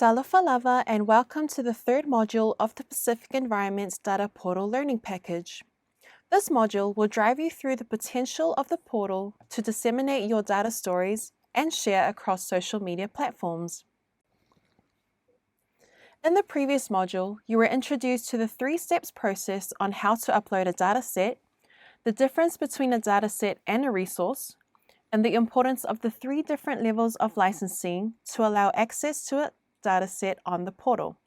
Salofa Lava, and welcome to the third module of the Pacific Environments Data Portal Learning Package. This module will drive you through the potential of the portal to disseminate your data stories and share across social media platforms. In the previous module, you were introduced to the 3 steps process on how to upload a dataset, the difference between a dataset and a resource, and the importance of the 3 different levels of licensing to allow access to a dataset on the portal.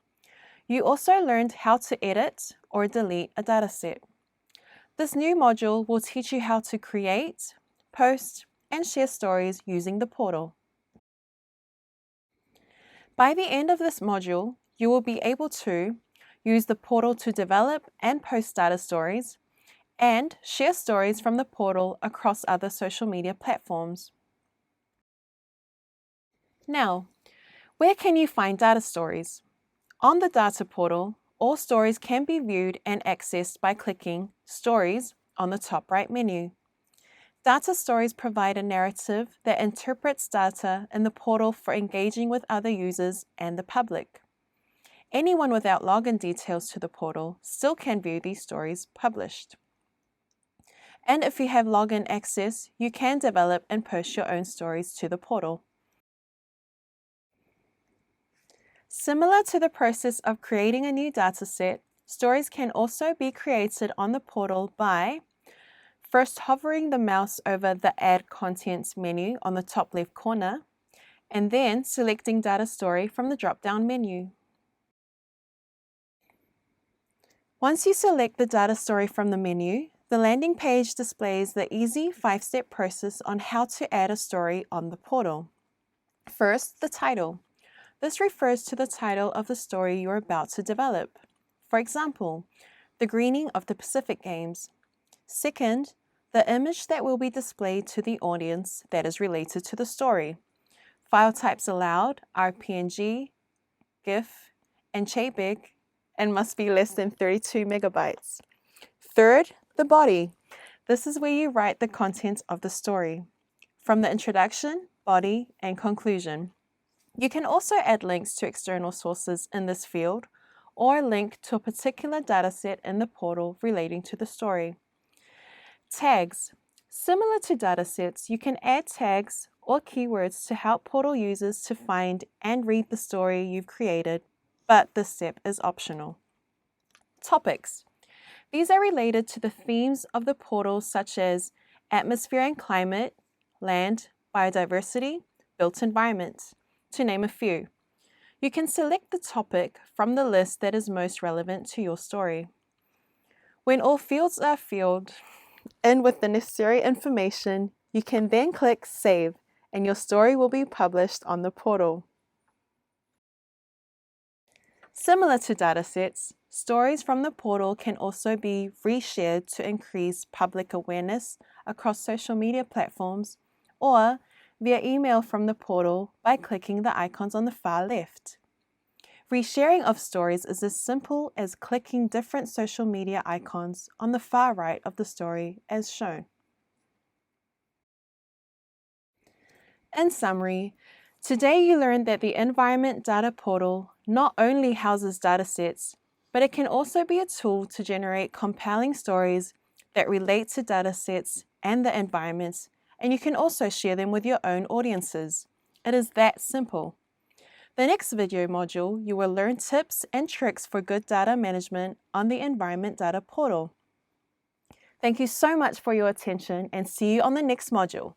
You also learned how to edit or delete a dataset. This new module will teach you how to create, post, and share stories using the portal. By the end of this module, you will be able to use the portal to develop and post data stories and share stories from the portal across other social media platforms. Now, where can you find data stories? On the data portal, all stories can be viewed and accessed by clicking Stories on the top right menu. Data stories provide a narrative that interprets data in the portal for engaging with other users and the public. Anyone without login details to the portal still can view these stories published. And if you have login access, you can develop and post your own stories to the portal. Similar to the process of creating a new dataset, stories can also be created on the portal by first hovering the mouse over the Add Contents menu on the top left corner, and then selecting Data Story from the drop-down menu. Once you select the data story from the menu, the landing page displays the easy 5-step process on how to add a story on the portal. First, the title. This refers to the title of the story you're about to develop. For example, the greening of the Pacific Games. Second, the image that will be displayed to the audience that is related to the story. File types allowed are PNG, GIF, and JPEG, and must be less than 32 megabytes. Third, the body. This is where you write the content of the story, from the introduction, body, and conclusion. You can also add links to external sources in this field or link to a particular dataset in the portal relating to the story. Tags. Similar to datasets, you can add tags or keywords to help portal users to find and read the story you've created, but this step is optional. Topics. These are related to the themes of the portal, such as atmosphere and climate, land, biodiversity, built environment, to name a few. You can select the topic from the list that is most relevant to your story. When all fields are filled in with the necessary information, you can then click Save, and your story will be published on the portal. Similar to datasets, stories from the portal can also be reshared to increase public awareness across social media platforms or via email from the portal by clicking the icons on the far left. Resharing of stories is as simple as clicking different social media icons on the far right of the story as shown. In summary, today you learned that the Environment Data Portal not only houses datasets, but it can also be a tool to generate compelling stories that relate to datasets and the environments, and you can also share them with your own audiences. It is that simple. The next video module, you will learn tips and tricks for good data management on the Environment Data Portal. Thank you so much for your attention, and see you on the next module.